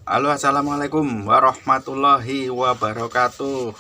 Halo, assalamualaikum warahmatullahi wabarakatuh.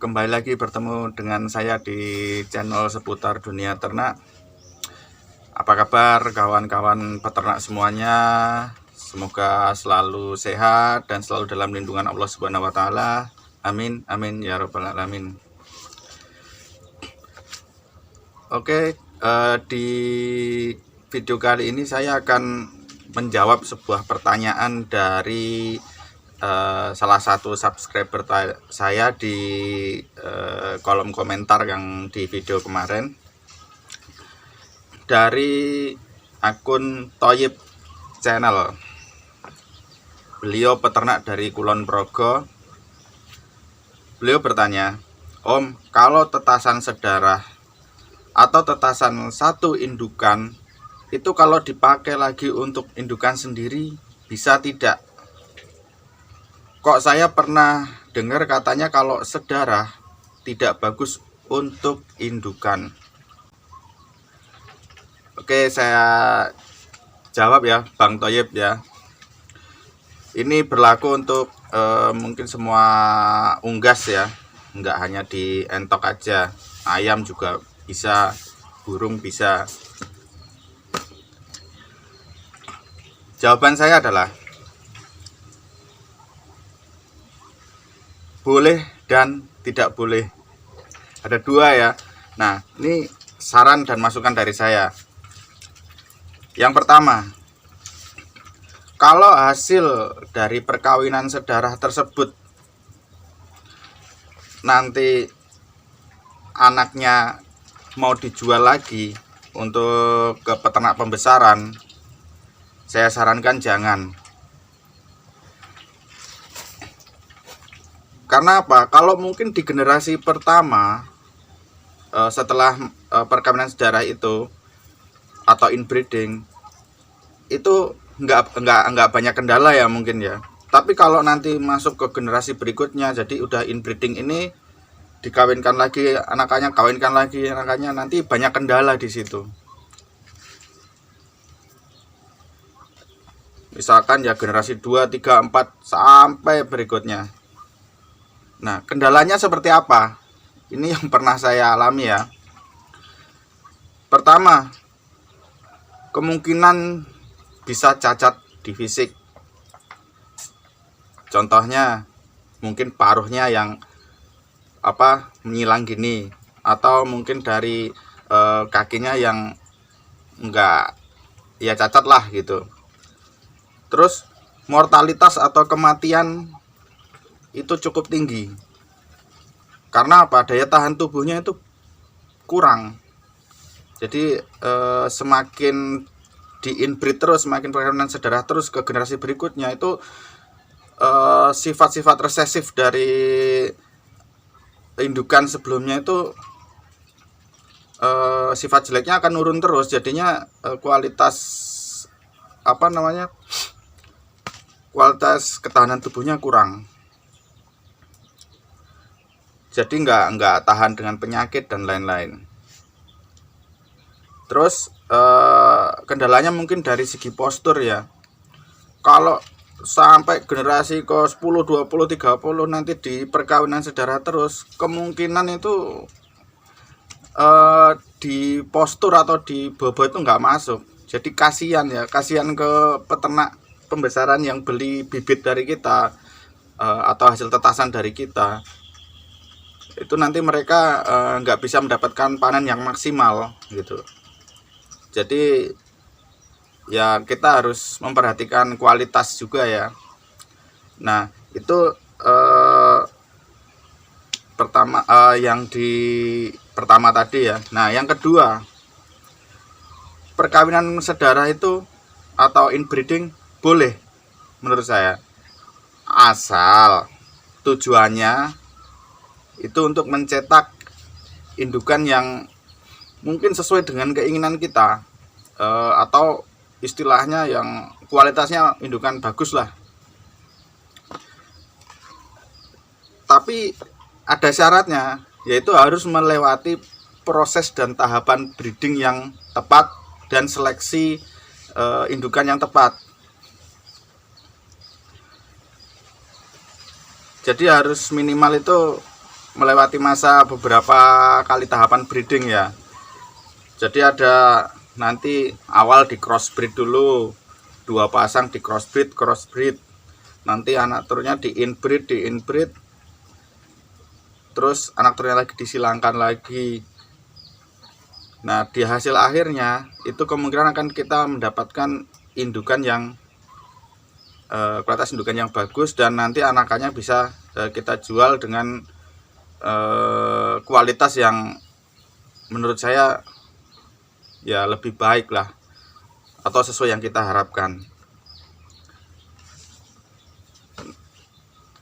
Kembali lagi bertemu dengan saya di channel seputar dunia ternak. Apa kabar kawan-kawan peternak semuanya? Semoga selalu sehat dan selalu dalam lindungan Allah Subhanahu wa taala. Amin amin ya rabbal alamin. Oke, di video kali ini saya akan menjawab sebuah pertanyaan dari salah satu subscriber saya di kolom komentar yang di video kemarin, dari akun Thoyib Channel. Beliau peternak dari Kulon Progo. Beliau bertanya, Om, kalau tetasan sedarah atau tetasan satu indukan itu kalau dipakai lagi untuk indukan sendiri bisa tidak? Kok saya pernah dengar katanya kalau sedarah tidak bagus untuk indukan. Oke, saya jawab ya Bang Thoyib ya. Ini berlaku untuk mungkin semua unggas ya, nggak hanya di entok aja, ayam juga bisa, burung bisa. Jawaban saya adalah boleh dan tidak boleh. Ada dua ya. Nah, ini saran dan masukan dari saya. Yang pertama, kalau hasil dari perkawinan sedarah tersebut nanti anaknya mau dijual lagi untuk ke peternak pembesaran, saya sarankan jangan. Karena apa? Kalau mungkin di generasi pertama setelah perkawinan sedarah itu atau inbreeding itu nggak banyak kendala ya mungkin ya. Tapi kalau nanti masuk ke generasi berikutnya, jadi udah inbreeding ini dikawinkan lagi anakannya, kawinkan lagi anakannya, nanti banyak kendala di situ. Misalkan ya generasi 2, 3, 4 sampai berikutnya. Nah, kendalanya seperti apa? Ini yang pernah saya alami ya. Pertama, kemungkinan bisa cacat di fisik. Contohnya mungkin paruhnya yang menyilang gini, atau mungkin dari kakinya yang enggak ya cacat lah gitu. Terus mortalitas atau kematian itu cukup tinggi. Karena apa? Daya tahan tubuhnya itu kurang. Jadi semakin di-inbreed terus, semakin perkawinan sedarah terus ke generasi berikutnya, itu sifat-sifat resesif dari indukan sebelumnya itu sifat jeleknya akan nurun terus. Jadinya kualitas kualitas ketahanan tubuhnya kurang. Jadi nggak tahan dengan penyakit dan lain-lain. Terus kendalanya mungkin dari segi postur ya. Kalau sampai generasi ke 10, 20, 30 nanti di perkawinan sedarah terus, kemungkinan itu di postur atau di bobot itu nggak masuk. Jadi kasihan ya, kasihan ke peternak pembesaran yang beli bibit dari kita atau hasil tetasan dari kita. Itu nanti mereka nggak bisa mendapatkan panen yang maksimal gitu. Jadi ya kita harus memperhatikan kualitas juga ya. Nah, itu pertama tadi ya. Nah, yang kedua, perkawinan sedarah itu atau inbreeding boleh menurut saya, asal tujuannya itu untuk mencetak indukan yang mungkin sesuai dengan keinginan kita, atau istilahnya yang kualitasnya indukan bagus lah. Tapi ada syaratnya, yaitu harus melewati proses dan tahapan breeding yang tepat dan seleksi indukan yang tepat. Jadi harus minimal itu melewati masa beberapa kali tahapan breeding ya. Jadi ada nanti awal di crossbreed dulu, 2 pasang di crossbreed, nanti anak turunnya di inbreed, terus anak turunnya lagi disilangkan lagi. Nah, di hasil akhirnya itu kemungkinan akan kita mendapatkan indukan yang kualitas indukan yang bagus, dan nanti anakannya bisa kita jual dengan kualitas yang menurut saya ya lebih baik lah, atau sesuai yang kita harapkan.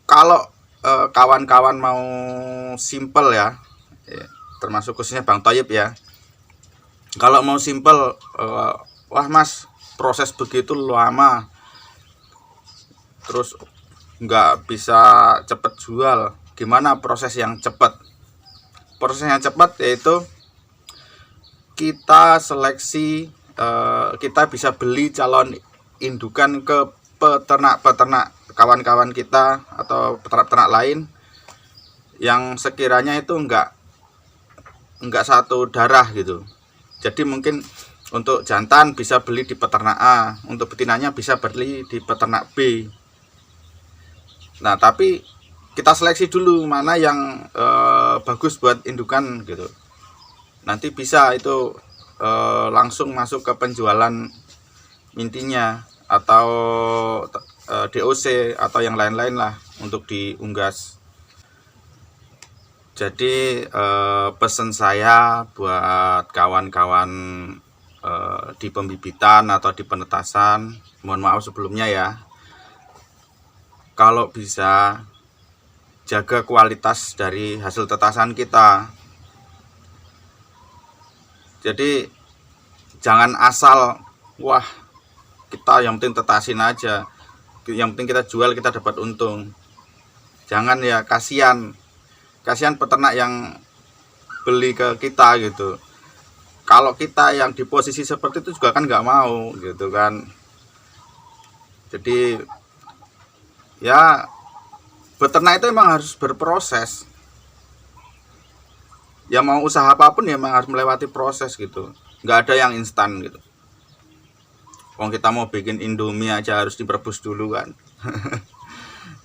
Kalau kawan-kawan mau simple ya, termasuk khususnya Bang Thoyib ya, kalau mau simple, wah mas proses begitu lama, terus nggak bisa cepet jual. Gimana proses yang cepat? Proses yang cepat yaitu kita seleksi, kita bisa beli calon indukan ke peternak-peternak kawan-kawan kita atau peternak-peternak lain yang sekiranya itu enggak satu darah gitu. Jadi mungkin untuk jantan bisa beli di peternak A, untuk betinanya bisa beli di peternak B. Nah, tapi kita seleksi dulu mana yang bagus buat indukan gitu. Nanti bisa itu langsung masuk ke penjualan intinya atau DOC atau yang lain-lain lah untuk diunggas. Jadi pesan saya buat kawan-kawan di pembibitan atau di penetasan, mohon maaf sebelumnya ya, kalau bisa jaga kualitas dari hasil tetasan kita. Jadi jangan asal wah kita yang penting tetasin aja, yang penting kita jual, kita dapat untung. Jangan ya, kasihan peternak yang beli ke kita gitu. Kalau kita yang di posisi seperti itu juga kan nggak mau gitu kan. Jadi ya beternak itu emang harus berproses. Ya mau usaha apapun ya emang harus melewati proses gitu. Nggak ada yang instan gitu. Kalau kita mau bikin Indomie aja harus direbus dulu kan.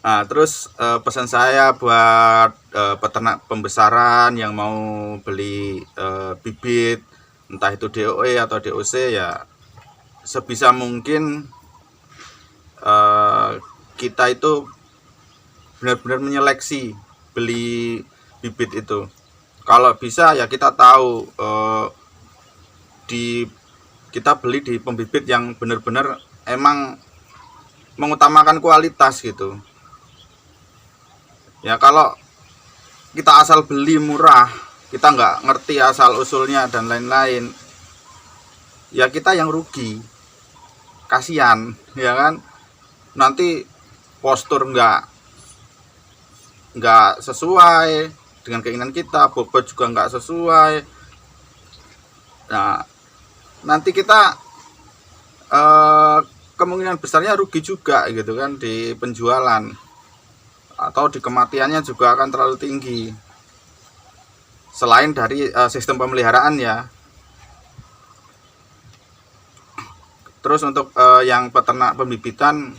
Nah, terus pesan saya buat peternak pembesaran yang mau beli bibit, entah itu DOE atau DOC, ya sebisa mungkin kita itu benar-benar menyeleksi beli bibit itu. Kalau bisa ya kita tahu kita beli di pembibit yang benar-benar emang mengutamakan kualitas gitu. Ya kalau kita asal beli murah, kita nggak ngerti asal usulnya dan lain-lain, ya kita yang rugi, kasihan ya kan. Nanti postur nggak sesuai dengan keinginan kita, bobot juga nggak sesuai. Nah, nanti kita kemungkinan besarnya rugi juga gitu kan di penjualan, atau di kematiannya juga akan terlalu tinggi. Selain dari sistem pemeliharaan ya. Terus untuk yang peternak pembibitan,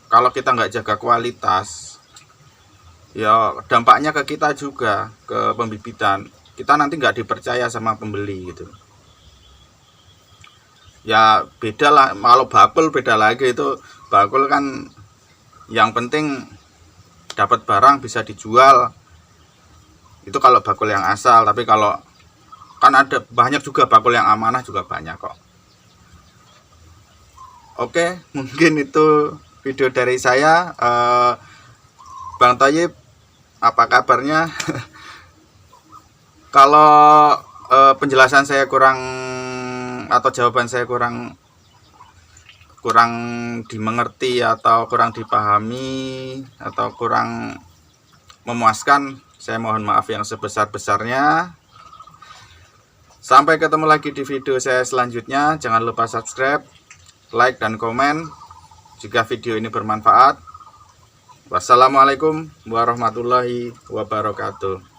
kalau kita nggak jaga kualitas, ya dampaknya ke kita juga, ke pembibitan. Kita nanti nggak dipercaya sama pembeli gitu. Ya beda lah, kalau bakul beda lagi. Itu bakul kan yang penting dapat barang bisa dijual, itu kalau bakul yang asal. Tapi kalau kan ada banyak juga bakul yang amanah juga banyak kok. Oke, mungkin itu video dari saya. Bang Thoyib, apa kabarnya? Kalau penjelasan saya kurang atau jawaban saya kurang dimengerti atau kurang dipahami atau kurang memuaskan, saya mohon maaf yang sebesar-besarnya. Sampai ketemu lagi di video saya selanjutnya. Jangan lupa subscribe, like, dan komen jika video ini bermanfaat. Wassalamualaikum warahmatullahi wabarakatuh.